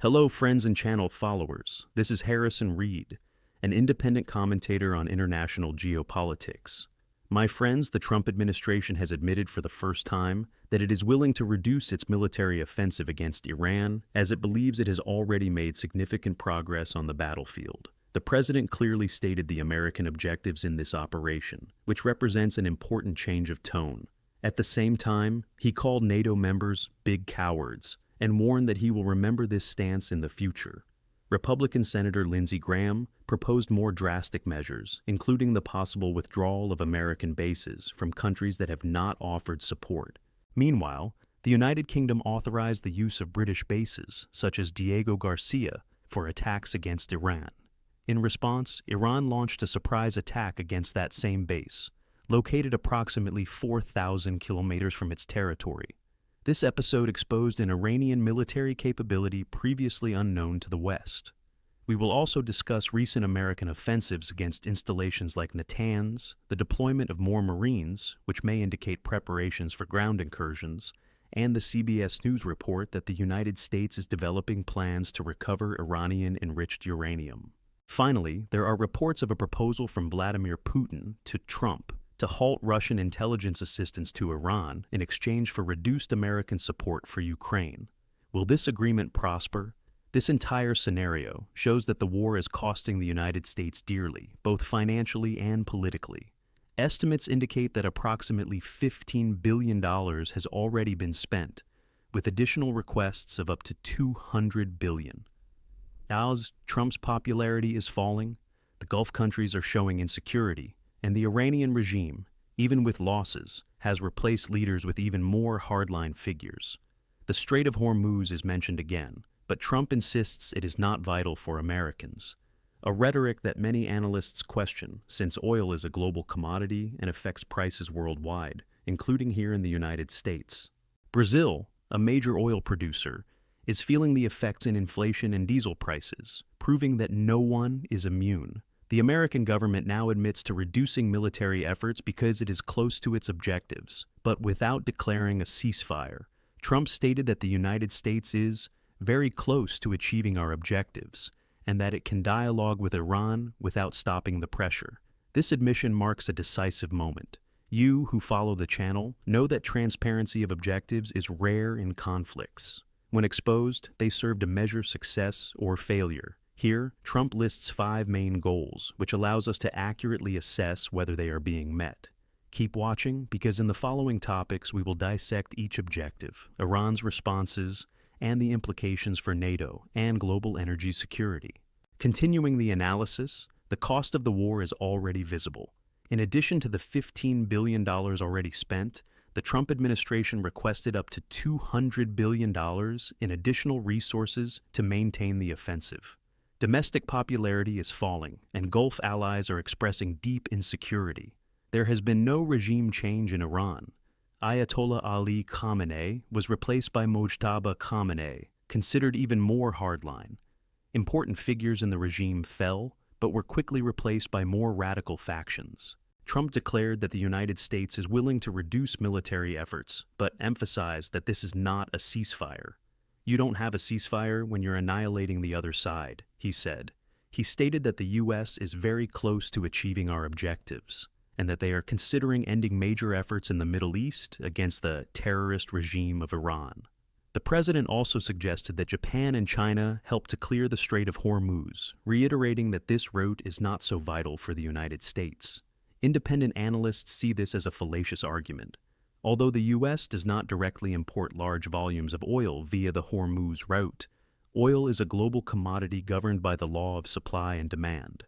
Hello, friends and channel followers. This is Harrison Reed, an independent commentator on international geopolitics. My friends, the Trump administration has admitted for the first time that it is willing to reduce its military offensive against Iran, as it believes it has already made significant progress on the battlefield. The president clearly stated the American objectives in this operation, which represents an important change of tone. At the same time, he called NATO members big cowards, and warned that he will remember this stance in the future. Republican Senator Lindsey Graham proposed more drastic measures, including the possible withdrawal of American bases from countries that have not offered support. Meanwhile, the United Kingdom authorized the use of British bases, such as Diego Garcia, for attacks against Iran. In response, Iran launched a surprise attack against that same base, located approximately 4,000 kilometers from its territory. This episode exposed an Iranian military capability previously unknown to the West. We will also discuss recent American offensives against installations like Natanz, the deployment of more Marines, which may indicate preparations for ground incursions, and the CBS News report that the United States is developing plans to recover Iranian-enriched uranium. Finally, there are reports of a proposal from Vladimir Putin to Trump to halt Russian intelligence assistance to Iran in exchange for reduced American support for Ukraine. Will this agreement prosper? This entire scenario shows that the war is costing the United States dearly, both financially and politically. Estimates indicate that approximately $15 billion has already been spent, with additional requests of up to $200 billion. As Trump's popularity is falling, the Gulf countries are showing insecurity, and the Iranian regime, even with losses, has replaced leaders with even more hardline figures. The Strait of Hormuz is mentioned again, but Trump insists it is not vital for Americans, a rhetoric that many analysts question since oil is a global commodity and affects prices worldwide, including here in the United States. Brazil, a major oil producer, is feeling the effects in inflation and diesel prices, proving that no one is immune. The American government now admits to reducing military efforts because it is close to its objectives, but without declaring a ceasefire. Trump stated that the United States is very close to achieving our objectives, and that it can dialogue with Iran without stopping the pressure. This admission marks a decisive moment. You, who follow the channel, know that transparency of objectives is rare in conflicts. When exposed, they serve to measure success or failure. Here, Trump lists 5 main goals, which allows us to accurately assess whether they are being met. Keep watching, because in the following topics we will dissect each objective, Iran's responses, and the implications for NATO and global energy security. Continuing the analysis, the cost of the war is already visible. In addition to the $15 billion already spent, the Trump administration requested up to $200 billion in additional resources to maintain the offensive. Domestic popularity is falling, and Gulf allies are expressing deep insecurity. There has been no regime change in Iran. Ayatollah Ali Khamenei was replaced by Mojtaba Khamenei, considered even more hardline. Important figures in the regime fell, but were quickly replaced by more radical factions. Trump declared that the United States is willing to reduce military efforts, but emphasized that this is not a ceasefire. You don't have a ceasefire when you're annihilating the other side, he said. He stated that the U.S. is very close to achieving our objectives, and that they are considering ending major efforts in the Middle East against the terrorist regime of Iran. The president also suggested that Japan and China help to clear the Strait of Hormuz, reiterating that this route is not so vital for the United States. Independent analysts see this as a fallacious argument. Although the U.S. does not directly import large volumes of oil via the Hormuz route, oil is a global commodity governed by the law of supply and demand.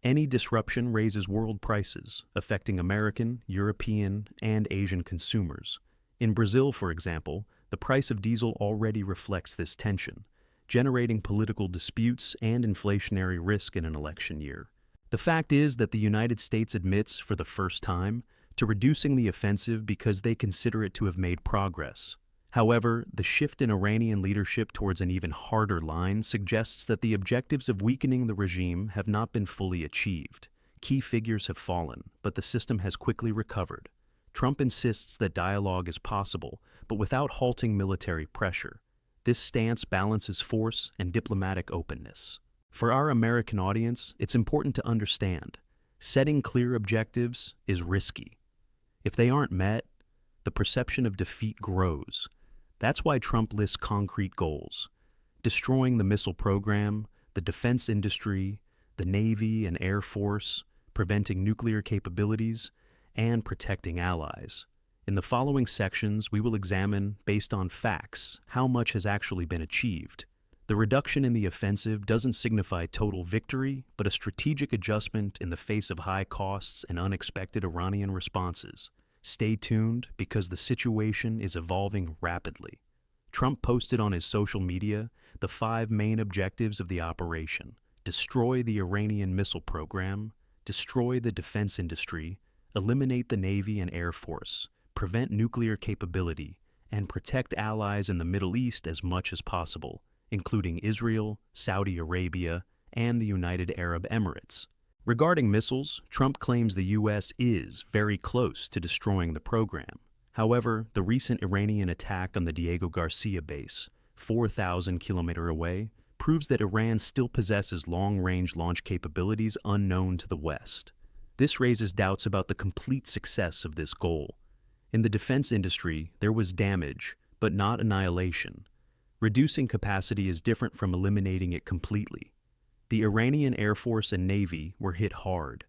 Any disruption raises world prices, affecting American, European, and Asian consumers. In Brazil, for example, the price of diesel already reflects this tension, generating political disputes and inflationary risk in an election year. The fact is that the United States admits, for the first time, to reducing the offensive because they consider it to have made progress. However, the shift in Iranian leadership towards an even harder line suggests that the objectives of weakening the regime have not been fully achieved. Key figures have fallen, but the system has quickly recovered. Trump insists that dialogue is possible, but without halting military pressure. This stance balances force and diplomatic openness. For our American audience, it's important to understand, setting clear objectives is risky. If they aren't met, the perception of defeat grows. That's why Trump lists concrete goals: destroying the missile program, the defense industry, the Navy and Air Force, preventing nuclear capabilities, and protecting allies. In the following sections, we will examine, based on facts, how much has actually been achieved. The reduction in the offensive doesn't signify total victory, but a strategic adjustment in the face of high costs and unexpected Iranian responses. Stay tuned, because the situation is evolving rapidly. Trump posted on his social media the 5 main objectives of the operation: destroy the Iranian missile program, destroy the defense industry, eliminate the Navy and Air Force, prevent nuclear capability, and protect allies in the Middle East as much as possible, including Israel, Saudi Arabia, and the United Arab Emirates. Regarding missiles, Trump claims the U.S. is very close to destroying the program. However, the recent Iranian attack on the Diego Garcia base, 4,000 kilometers away, proves that Iran still possesses long-range launch capabilities unknown to the West. This raises doubts about the complete success of this goal. In the defense industry, there was damage, but not annihilation. Reducing capacity is different from eliminating it completely. The Iranian Air Force and Navy were hit hard.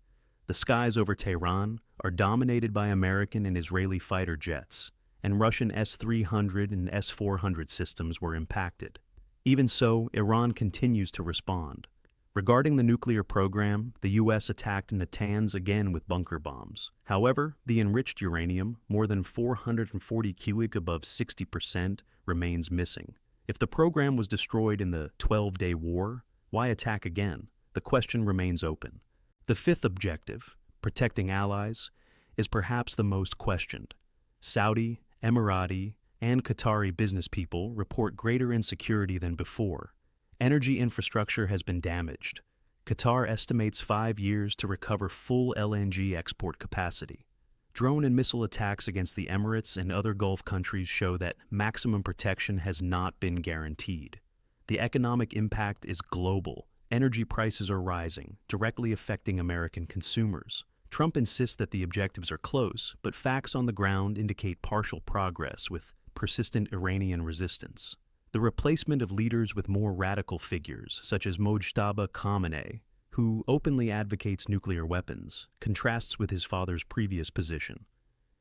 The skies over Tehran are dominated by American and Israeli fighter jets, and Russian S-300 and S-400 systems were impacted. Even so, Iran continues to respond. Regarding the nuclear program, the U.S. attacked Natanz again with bunker bombs. However, the enriched uranium, more than 440 cubic above 60%, remains missing. If the program was destroyed in the 12-day war, why attack again? The question remains open. The 5th objective, protecting allies, is perhaps the most questioned. Saudi, Emirati, and Qatari business people report greater insecurity than before. Energy infrastructure has been damaged. Qatar estimates 5 years to recover full LNG export capacity. Drone and missile attacks against the Emirates and other Gulf countries show that maximum protection has not been guaranteed. The economic impact is global. Energy prices are rising, directly affecting American consumers. Trump insists that the objectives are close, but facts on the ground indicate partial progress with persistent Iranian resistance. The replacement of leaders with more radical figures, such as Mojtaba Khamenei, who openly advocates nuclear weapons, contrasts with his father's previous position.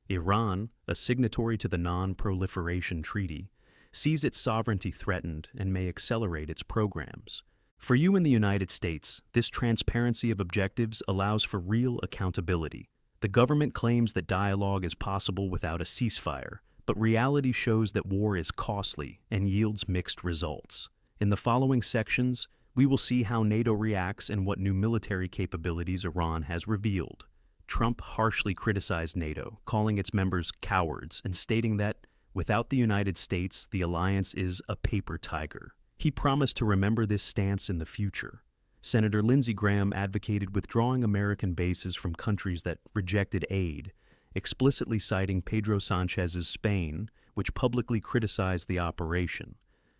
Iran, a signatory to the Non-Proliferation Treaty, sees its sovereignty threatened and may accelerate its programs. For you in the United States, this transparency of objectives allows for real accountability. The government claims that dialogue is possible without a ceasefire, but reality shows that war is costly and yields mixed results. In the following sections, we will see how NATO reacts and what new military capabilities Iran has revealed. Trump harshly criticized NATO, calling its members cowards and stating that, without the United States, the alliance is a paper tiger. He promised to remember this stance in the future. Senator Lindsey Graham advocated withdrawing American bases from countries that rejected aid, explicitly citing Pedro Sanchez's Spain, which publicly criticized the operation.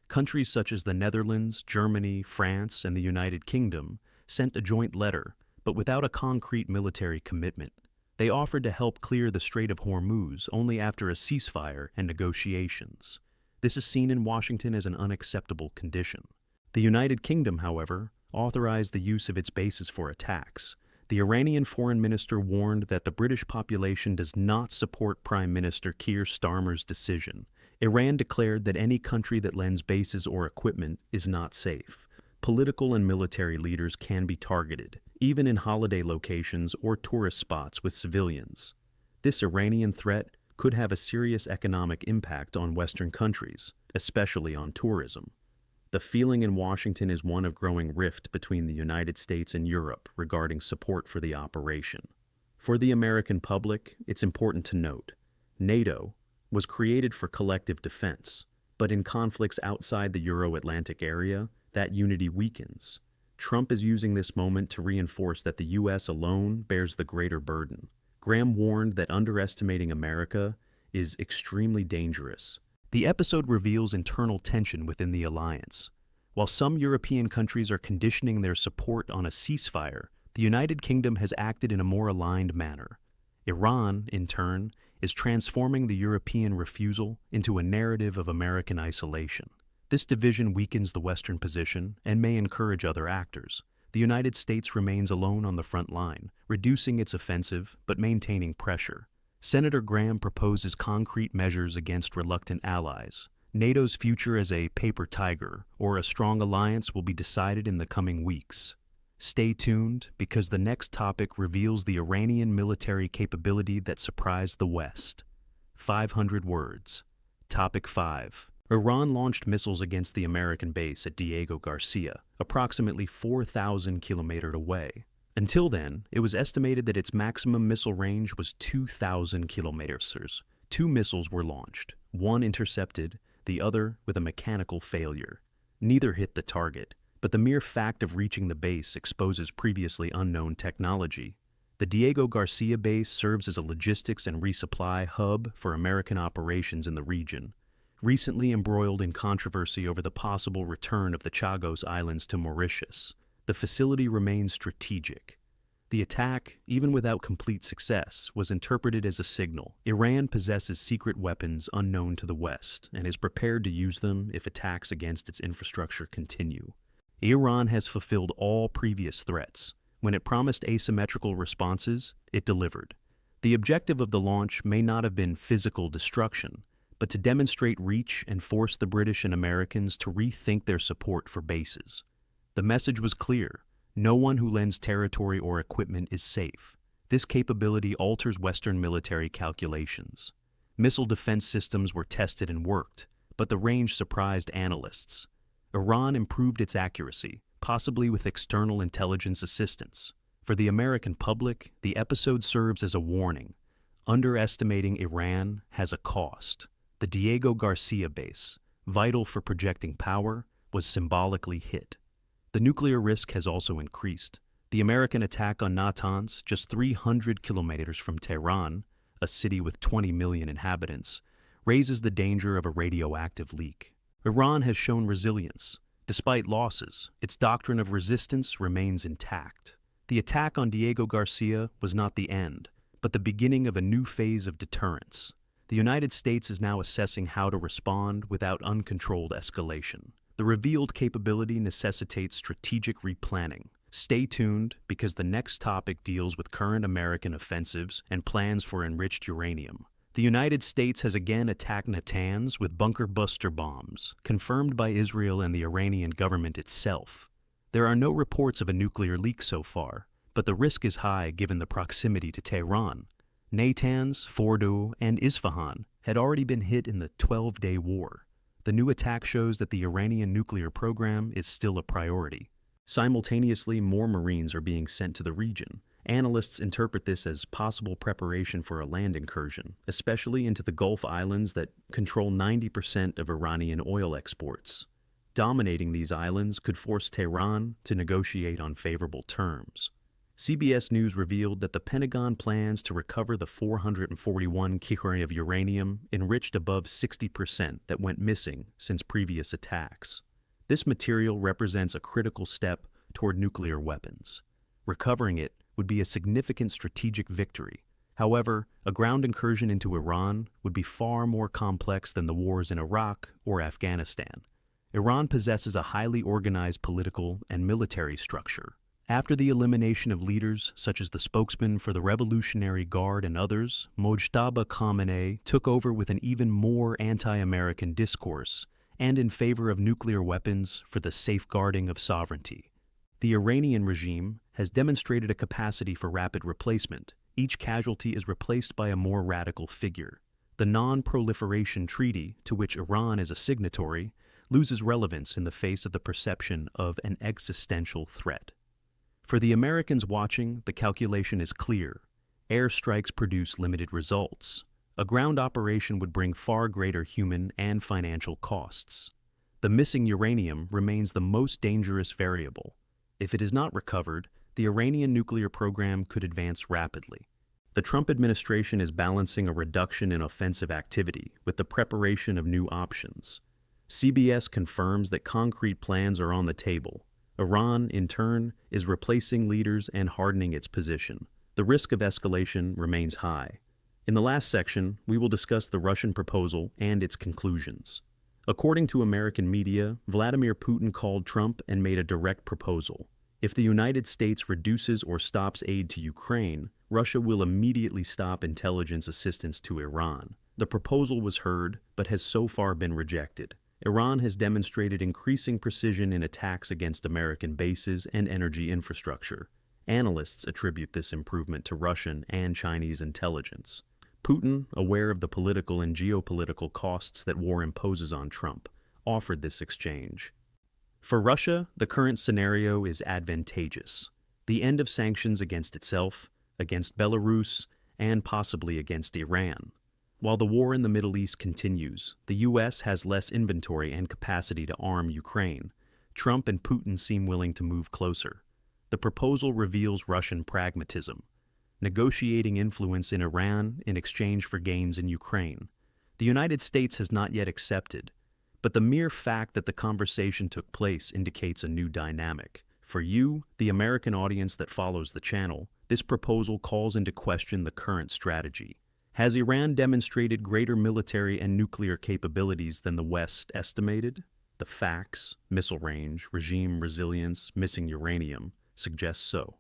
Countries such as the Netherlands, Germany, France, and the United Kingdom sent a joint letter, but without a concrete military commitment. They offered to help clear the Strait of Hormuz only after a ceasefire and negotiations. This is seen in Washington as an unacceptable condition. The United Kingdom, however, authorized the use of its bases for attacks. The Iranian foreign minister warned that the British population does not support Prime Minister Keir Starmer's decision. Iran declared that any country that lends bases or equipment is not safe. Political and military leaders can be targeted, even in holiday locations or tourist spots with civilians. This Iranian threat could have a serious economic impact on Western countries, especially on tourism. The feeling in Washington is one of growing rift between the United States and Europe regarding support for the operation. For the American public, it's important to note, NATO was created for collective defense, but in conflicts outside the Euro-Atlantic area, that unity weakens. Trump is using this moment to reinforce that the U.S. alone bears the greater burden. Graham warned that underestimating America is extremely dangerous. The episode reveals internal tension within the alliance. While some European countries are conditioning their support on a ceasefire, the United Kingdom has acted in a more aligned manner. Iran, in turn, is transforming the European refusal into a narrative of American isolation. This division weakens the Western position and may encourage other actors. The United States remains alone on the front line, reducing its offensive but maintaining pressure. Senator Graham proposes concrete measures against reluctant allies. NATO's future as a paper tiger or a strong alliance will be decided in the coming weeks. Stay tuned, because the next topic reveals the Iranian military capability that surprised the West. 500 words. Topic 5. Iran launched missiles against the American base at Diego Garcia, approximately 4,000 kilometers away. Until then, it was estimated that its maximum missile range was 2,000 kilometers. 2 missiles were launched, one intercepted, the other with a mechanical failure. Neither hit the target, but the mere fact of reaching the base exposes previously unknown technology. The Diego Garcia base serves as a logistics and resupply hub for American operations in the region. Recently embroiled in controversy over the possible return of the Chagos Islands to Mauritius, the facility remains strategic. The attack, even without complete success, was interpreted as a signal. Iran possesses secret weapons unknown to the West and is prepared to use them if attacks against its infrastructure continue. Iran has fulfilled all previous threats. When it promised asymmetrical responses, it delivered. The objective of the launch may not have been physical destruction, but to demonstrate reach and force the British and Americans to rethink their support for bases. The message was clear. No one who lends territory or equipment is safe. This capability alters Western military calculations. Missile defense systems were tested and worked, but the range surprised analysts. Iran improved its accuracy, possibly with external intelligence assistance. For the American public, the episode serves as a warning. Underestimating Iran has a cost. The Diego Garcia base, vital for projecting power, was symbolically hit. The nuclear risk has also increased. The American attack on Natanz, just 300 kilometers from Tehran, a city with 20 million inhabitants, raises the danger of a radioactive leak. Iran has shown resilience. Despite losses, its doctrine of resistance remains intact. The attack on Diego Garcia was not the end, but the beginning of a new phase of deterrence. The United States is now assessing how to respond without uncontrolled escalation. The revealed capability necessitates strategic replanning. Stay tuned, because the next topic deals with current American offensives and plans for enriched uranium. The United States has again attacked Natanz with bunker buster bombs, confirmed by Israel and the Iranian government itself. There are no reports of a nuclear leak so far, but the risk is high given the proximity to Tehran. Natanz, Fordo, and Isfahan had already been hit in the 12-day war. The new attack shows that the Iranian nuclear program is still a priority. Simultaneously, more Marines are being sent to the region. Analysts interpret this as possible preparation for a land incursion, especially into the Gulf Islands that control 90% of Iranian oil exports. Dominating these islands could force Tehran to negotiate on favorable terms. CBS News revealed that the Pentagon plans to recover the 441 kg of uranium enriched above 60% that went missing since previous attacks. This material represents a critical step toward nuclear weapons. Recovering it would be a significant strategic victory. However, a ground incursion into Iran would be far more complex than the wars in Iraq or Afghanistan. Iran possesses a highly organized political and military structure. After the elimination of leaders such as the spokesman for the Revolutionary Guard and others, Mojtaba Khamenei took over with an even more anti-American discourse and in favor of nuclear weapons for the safeguarding of sovereignty. The Iranian regime has demonstrated a capacity for rapid replacement. Each casualty is replaced by a more radical figure. The Non-Proliferation Treaty, to which Iran is a signatory, loses relevance in the face of the perception of an existential threat. For the Americans watching, the calculation is clear. Airstrikes produce limited results. A ground operation would bring far greater human and financial costs. The missing uranium remains the most dangerous variable. If it is not recovered, the Iranian nuclear program could advance rapidly. The Trump administration is balancing a reduction in offensive activity with the preparation of new options. CBS confirms that concrete plans are on the table. Iran, in turn, is replacing leaders and hardening its position. The risk of escalation remains high. In the last section, we will discuss the Russian proposal and its conclusions. According to American media, Vladimir Putin called Trump and made a direct proposal. If the United States reduces or stops aid to Ukraine, Russia will immediately stop intelligence assistance to Iran. The proposal was heard, but has so far been rejected. Iran has demonstrated increasing precision in attacks against American bases and energy infrastructure. Analysts attribute this improvement to Russian and Chinese intelligence. Putin, aware of the political and geopolitical costs that war imposes on Trump, offered this exchange. For Russia, the current scenario is advantageous. The end of sanctions against itself, against Belarus, and possibly against Iran. While the war in the Middle East continues, the U.S. has less inventory and capacity to arm Ukraine. Trump and Putin seem willing to move closer. The proposal reveals Russian pragmatism, negotiating influence in Iran in exchange for gains in Ukraine. The United States has not yet accepted, but the mere fact that the conversation took place indicates a new dynamic. For you, the American audience that follows the channel, this proposal calls into question the current strategy. Has Iran demonstrated greater military and nuclear capabilities than the West estimated? The facts, missile range, regime resilience, missing uranium, suggest so.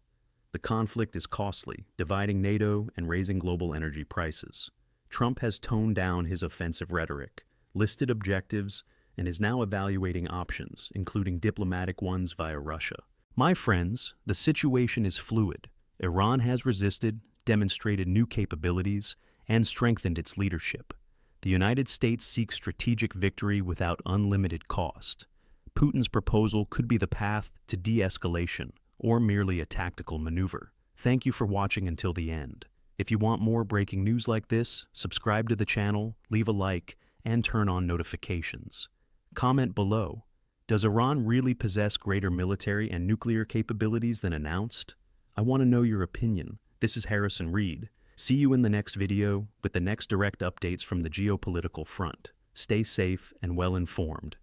The conflict is costly, dividing NATO and raising global energy prices. Trump has toned down his offensive rhetoric, listed objectives, and is now evaluating options, including diplomatic ones via Russia. My friends, the situation is fluid. Iran has resisted, demonstrated new capabilities, and strengthened its leadership. The United States seeks strategic victory without unlimited cost. Putin's proposal could be the path to de-escalation, or merely a tactical maneuver. Thank you for watching until the end. If you want more breaking news like this, subscribe to the channel, leave a like, and turn on notifications. Comment below. Does Iran really possess greater military and nuclear capabilities than announced? I want to know your opinion. This is Harrison Reed. See you in the next video with the next direct updates from the geopolitical front. Stay safe and well informed.